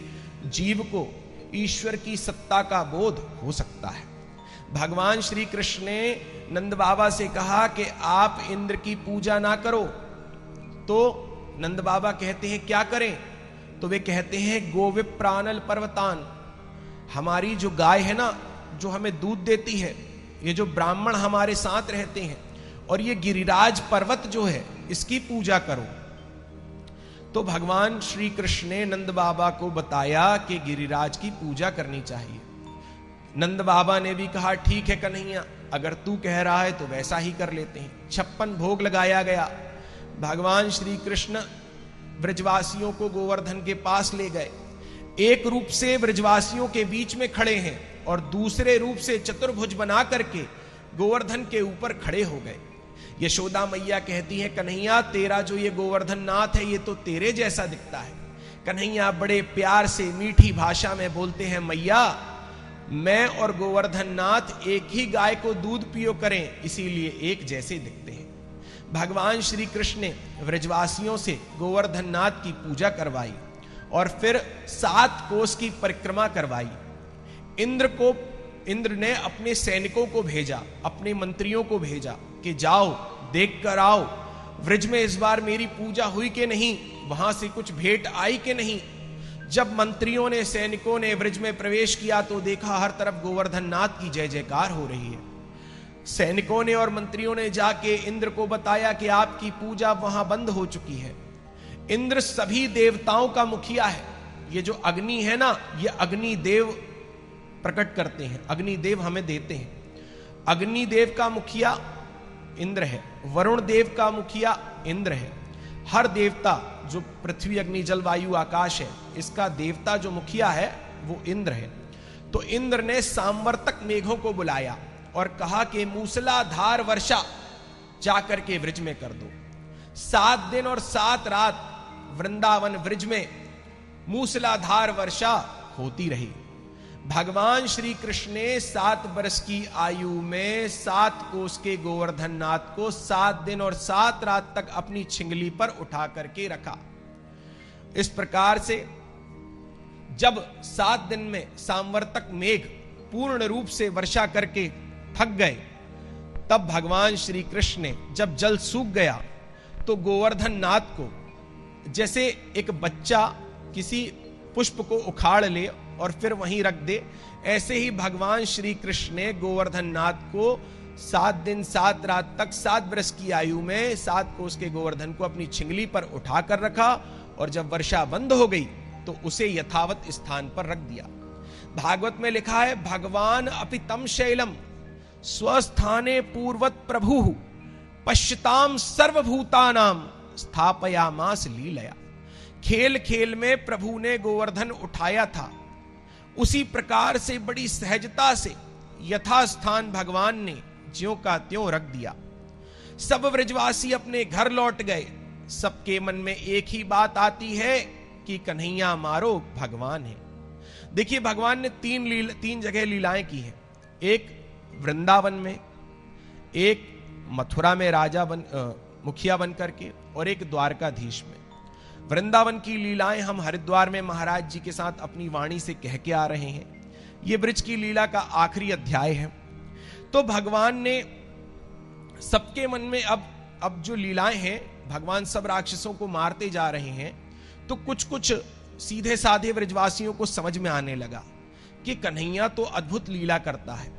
जीव को ईश्वर की सत्ता का बोध हो सकता है। भगवान श्री कृष्ण ने नंद बाबा से कहा कि आप इंद्र की पूजा ना करो, तो नंद बाबा कहते हैं क्या करें? तो वे कहते हैं गोविप्रानल पर्वतान, हमारी जो गाय है ना, जो हमें दूध देती है, ये जो ब्राह्मण हमारे साथ रहते हैं, और ये गिरिराज पर्वत जो है इसकी पूजा करो। तो भगवान श्री कृष्ण ने नंद बाबा को बताया कि गिरिराज की पूजा करनी चाहिए। नंद बाबा ने भी कहा ठीक है कन्हैया, अगर तू कह रहा है तो वैसा ही कर लेते हैं। 56 भोग लगाया गया। भगवान श्री कृष्ण ब्रजवासियों को गोवर्धन के पास ले गए। एक रूप से ब्रजवासियों के बीच में खड़े हैं और दूसरे रूप से चतुर्भुज बना करके गोवर्धन के ऊपर खड़े हो गए। यशोदा मैया कहती है कन्हैया तेरा जो ये गोवर्धन नाथ है ये तो तेरे जैसा दिखता है। कन्हैया बड़े प्यार से मीठी भाषा में बोलते हैं मैया मैं और गोवर्धन नाथ एक ही गाय को दूध पियो करें, इसीलिए एक जैसे दिखते हैं। भगवान श्री कृष्ण ने व्रजवासियों से गोवर्धन नाथ की पूजा करवाई और फिर 7 कोस की परिक्रमा करवाई। इंद्र ने अपने सैनिकों को भेजा, अपने मंत्रियों को भेजा कि जाओ देख कर आओ व्रज में इस बार मेरी पूजा हुई कि नहीं, वहां से कुछ भेंट आई कि नहीं। जब मंत्रियों ने सैनिकों ने व्रज में प्रवेश किया तो देखा हर तरफ गोवर्धन नाथ की जय जयकार हो रही है। सैनिकों ने और मंत्रियों ने जाके इंद्र को बताया कि आपकी पूजा वहां बंद हो चुकी है। इंद्र सभी देवताओं का मुखिया है, ये जो अग्नि है ना, ये अग्निदेव प्रकट करते हैं, अग्निदेव हमें देते हैं। अग्निदेव का मुखिया इंद्र है, वरुण देव का मुखिया इंद्र है। हर देवता जो पृथ्वी अग्नि जल वायु आकाश है, इसका देवता जो मुखिया है वो इंद्र है। तो इंद्र ने सांवर्तक मेघों को बुलाया और कहा कि मूसलाधार वर्षा जाकर के व्रज में कर दो। 7 दिन और 7 रात वृंदावन व्रज में मूसलाधार वर्षा होती रही। भगवान श्री कृष्ण ने 7 वर्ष की आयु में 7 कोस के गोवर्धन नाथ को 7 दिन और 7 रात तक अपनी छिंगली पर उठा करके रखा। इस प्रकार से जब 7 दिन में सांवर्तक मेघ पूर्ण रूप से वर्षा करके थक गए, तब भगवान श्री कृष्ण ने, जब जल सूख गया तो गोवर्धन नाथ को, जैसे एक बच्चा किसी पुष्प को उखाड़ ले और फिर वहीं रख दे, ऐसे ही भगवान श्री कृष्ण ने गोवर्धन नाथ को 7 दिन 7 रात तक 7 वर्ष की आयु में 7 कोस के गोवर्धन को अपनी छिंगली पर उठा कर रखा, और जब वर्षा बंद हो गई तो उसे यथावत स्थान पर रख दिया। भागवत में लिखा है, भगवान अपि तम शैलम स्वस्थाने पूर्वत प्रभु पश्यताम सर्वभूतानाम स्थापयामास लीलया। खेल खेल में प्रभु ने गोवर्धन उठाया था, उसी प्रकार से बड़ी सहजता से यथास्थान भगवान ने ज्यों का त्यों रख दिया। सब व्रजवासी अपने घर लौट गए। सबके मन में एक ही बात आती है कि कन्हैया मारो भगवान है। देखिए, भगवान ने 3 जगह लीलाएं की हैं। एक वृंदावन में, एक मथुरा में राजा मुखिया बन करके, और एक द्वारकाधीश में। वृंदावन की लीलाएं हम हरिद्वार में महाराज जी के साथ अपनी वाणी से कह के आ रहे हैं। यह ब्रज की लीला का आखिरी अध्याय है। तो भगवान ने सबके मन में अब जो लीलाएं हैं, भगवान सब राक्षसों को मारते जा रहे हैं, तो कुछ कुछ सीधे साधे व्रजवासियों को समझ में आने लगा कि कन्हैया तो अद्भुत लीला करता है।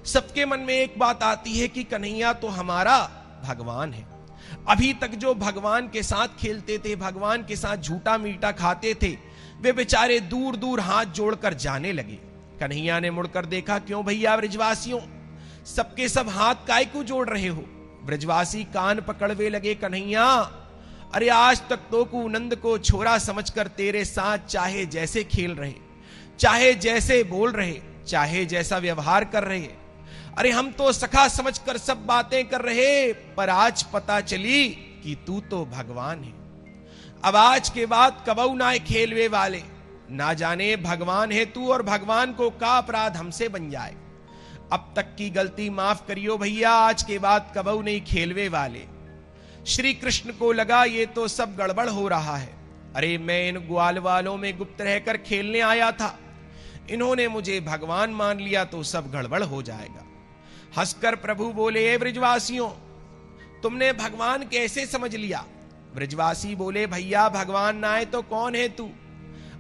सबके मन में एक बात आती है कि कन्हैया तो हमारा भगवान है। अभी तक जो भगवान के साथ खेलते थे, भगवान के साथ झूठा मीठा खाते थे, वे बेचारे दूर दूर हाथ जोड़कर जाने लगे। कन्हैया ने मुड़कर देखा, क्यों भैया व्रजवासियों, सबके सब हाथ काय को जोड़ रहे हो? व्रजवासी कान पकड़वे लगे, कन्हैया अरे आज तक तो को नंद को छोरा समझकर तेरे साथ चाहे जैसे खेल रहे, चाहे जैसे बोल रहे, चाहे जैसा व्यवहार कर रहे, अरे हम तो सखा समझकर सब बातें कर रहे, पर आज पता चली कि तू तो भगवान है। अब आज के बाद कबऊ ना खेलवे वाले, ना जाने भगवान है तू और भगवान को का अपराध हमसे बन जाए। अब तक की गलती माफ करियो भैया, आज के बाद कबऊ नहीं खेलवे वाले। श्री कृष्ण को लगा ये तो सब गड़बड़ हो रहा है। अरे मैं इन ग्वाल वालों में गुप्त रहकर खेलने आया था, इन्होंने मुझे भगवान मान लिया तो सब गड़बड़ हो जाएगा। हंसकर प्रभु बोले, ए ब्रजवासियों, तुमने भगवान कैसे समझ लिया? ब्रजवासी बोले, भैया भगवान ना आए तो कौन है तू?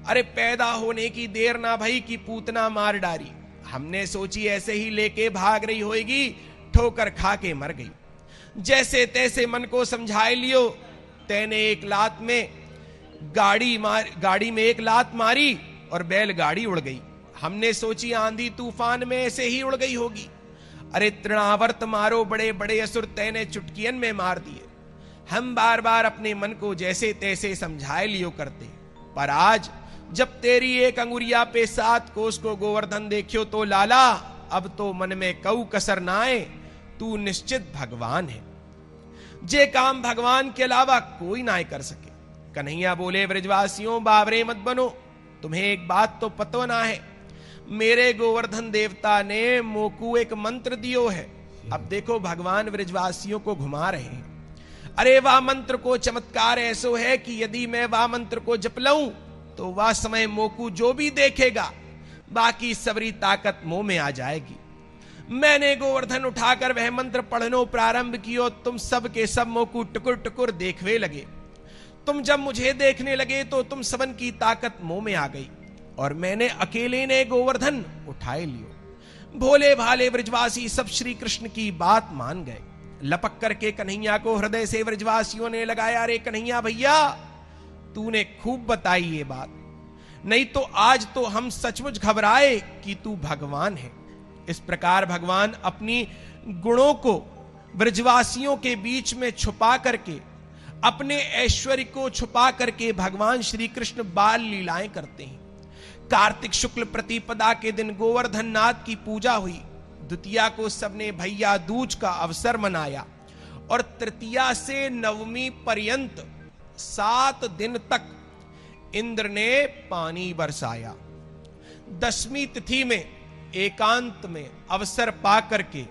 अरे पैदा होने की देर ना भई कि पूतना मार डारी। हमने सोची ऐसे ही लेके भाग रही होगी, ठोकर खा के मर गई। जैसे तैसे मन को समझाए लियो, तैने एक लात में गाड़ी में एक लात मारी और बैलगाड़ी उड़ गई। हमने सोची आंधी तूफान में ऐसे ही उड़ गई होगी। अरे तृणावर्त मारो बड़े बड़े असुर, तैने चुटकियन में मार दिए। हम बार बार अपने मन को जैसे तैसे समझाए लियो करते, पर आज जब तेरी एक अंगुरिया पे 7 कोस को गोवर्धन देखियो तो लाला, अब तो मन में कऊ कसर ना आए, तू निश्चित भगवान है। जे काम भगवान के अलावा कोई ना कर सके। कन्हैया बोले, ब्रजवासियों बावरे मत बनो, तुम्हें एक बात तो पतो ना है, मेरे गोवर्धन देवता ने मोकू एक मंत्र दियो है। अब देखो भगवान ब्रजवासियों को घुमा रहे हैं। अरे वह मंत्र को चमत्कार ऐसो है कि यदि मैं वह मंत्र को जप लऊं तो वह समय मोकू जो भी देखेगा, बाकी सबरी ताकत मुंह में आ जाएगी। मैंने गोवर्धन उठाकर वह मंत्र पढ़नो प्रारंभ कियो, तुम सब के सब मोकू टुकुर टुकुर देखवे लगे। तुम जब मुझे देखने लगे तो तुम सबन की ताकत मुंह में आ गई और मैंने अकेले ने गोवर्धन उठाए लियो। भोले भाले ब्रजवासी सब श्री कृष्ण की बात मान गए। लपक करके कन्हैया को हृदय से ब्रजवासियों ने लगाया, अरे कन्हैया भैया, तूने खूब बताई ये बात, नहीं तो आज तो हम सचमुच घबराए कि तू भगवान है। इस प्रकार भगवान अपनी गुणों को ब्रजवासियों के बीच में छुपा करके, अपने ऐश्वर्य को छुपा करके भगवान श्री कृष्ण बाल लीलाएं करते हैं। कार्तिक शुक्ल प्रतिपदा के दिन गोवर्धन नाथ की पूजा हुई। द्वितीया को सबने भैया दूज का अवसर मनाया और तृतीया से नवमी पर्यंत 7 दिन तक इंद्र ने पानी बरसाया। 10वीं तिथि में एकांत में अवसर पा करके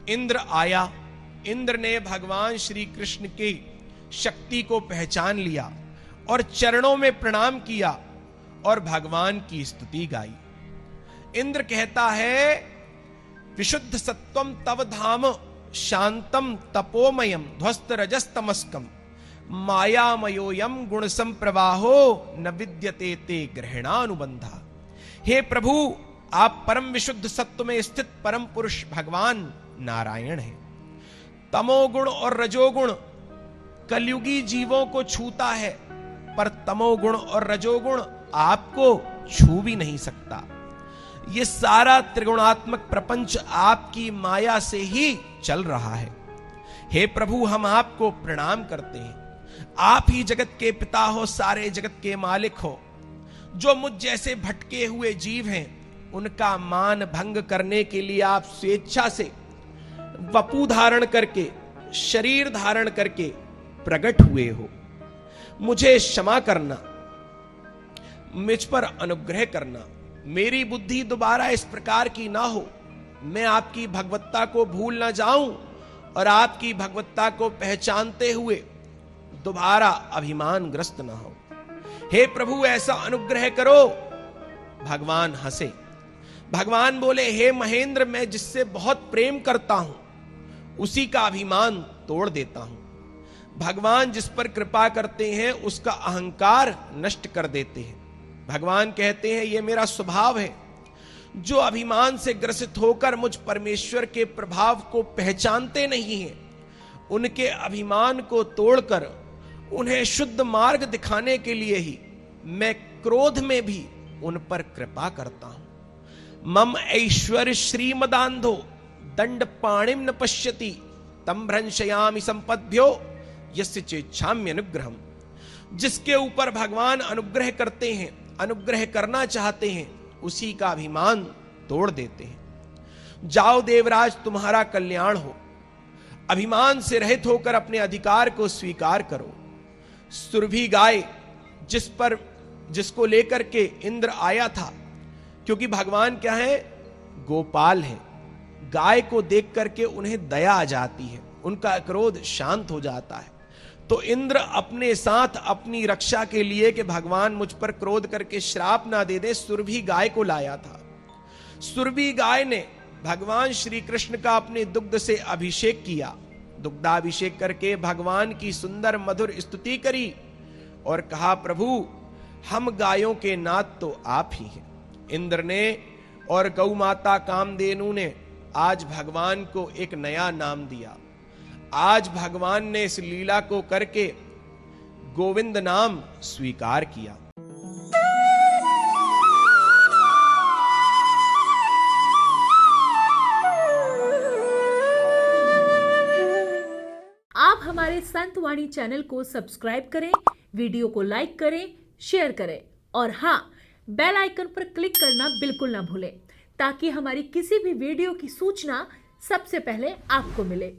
इंद्र आया। इंद्र ने भगवान श्री कृष्ण की शक्ति को पहचान लिया और चरणों में प्रणाम किया और भगवान की स्तुति गाई। इंद्र कहता है, विशुद्ध सत्वम तव धाम शांतम तपोमयम ध्वस्त रजस्तमस्कम मायामयोयम गुण संप्रवाहो न विद्यते ते ग्रहणानुबंधा। हे प्रभु, आप परम विशुद्ध सत्व में स्थित परम पुरुष भगवान नारायण हैं। तमोगुण और रजोगुण कलयुगी जीवों को छूता है, पर तमोगुण और रजोगुण आपको छू भी नहीं सकता। यह सारा त्रिगुणात्मक प्रपंच आपकी माया से ही चल रहा है। हे प्रभु, हम आपको प्रणाम करते हैं। आप ही जगत के पिता हो, सारे जगत के मालिक हो। जो मुझ जैसे भटके हुए जीव हैं, उनका मान भंग करने के लिए आप स्वेच्छा से वपु धारण करके, शरीर धारण करके प्रकट हुए हो। मुझे क्षमा करना, मुझ पर अनुग्रह करना। मेरी बुद्धि दोबारा इस प्रकार की ना हो, मैं आपकी भगवत्ता को भूल ना जाऊं और आपकी भगवत्ता को पहचानते हुए दोबारा अभिमान ग्रस्त ना हो। हे प्रभु, ऐसा अनुग्रह करो। भगवान हंसे। भगवान बोले, हे महेंद्र, मैं जिससे बहुत प्रेम करता हूं उसी का अभिमान तोड़ देता हूं। भगवान जिस पर कृपा करते हैं उसका अहंकार नष्ट कर देते हैं। भगवान कहते हैं, यह मेरा स्वभाव है। जो अभिमान से ग्रसित होकर मुझ परमेश्वर के प्रभाव को पहचानते नहीं हैं, उनके अभिमान को तोड़कर उन्हें शुद्ध मार्ग दिखाने के लिए ही मैं क्रोध में भी उन पर कृपा करता हूं। मम ऐश्वर्य श्रीमदांधो दंड पाणिम न पश्यति तम भ्रंशयामि संपद्भ्यो यस्य चेच्छाम्य अनुग्रहम। जिसके ऊपर भगवान अनुग्रह करते हैं, अनुग्रह करना चाहते हैं, उसी का अभिमान तोड़ देते हैं। जाओ देवराज, तुम्हारा कल्याण हो। अभिमान से रहित होकर अपने अधिकार को स्वीकार करो। सुरभि गाय जिसको लेकर के इंद्र आया था, क्योंकि भगवान क्या है, गोपाल है। गाय को देख करके उन्हें दया आ जाती है, उनका क्रोध शांत हो जाता है। तो इंद्र अपने साथ अपनी रक्षा के लिए कि भगवान मुझ पर क्रोध करके श्राप ना दे दे, सुरभि गाय को लाया था। सुरभि गाय ने भगवान श्री कृष्ण का अपने दुग्ध से अभिषेक किया। दुग्धाभिषेक करके भगवान की सुंदर मधुर स्तुति करी और कहा, प्रभु, हम गायों के नाथ तो आप ही हैं। इंद्र ने और गौ माता कामधेनु ने आज भगवान को एक नया नाम दिया। आज भगवान ने इस लीला को करके गोविंद नाम स्वीकार किया। आप हमारे संत वाणी चैनल को सब्सक्राइब करें, वीडियो को लाइक करें, शेयर करें और हाँ, बेल आइकन पर क्लिक करना बिल्कुल ना भूलें, ताकि हमारी किसी भी वीडियो की सूचना सबसे पहले आपको मिले।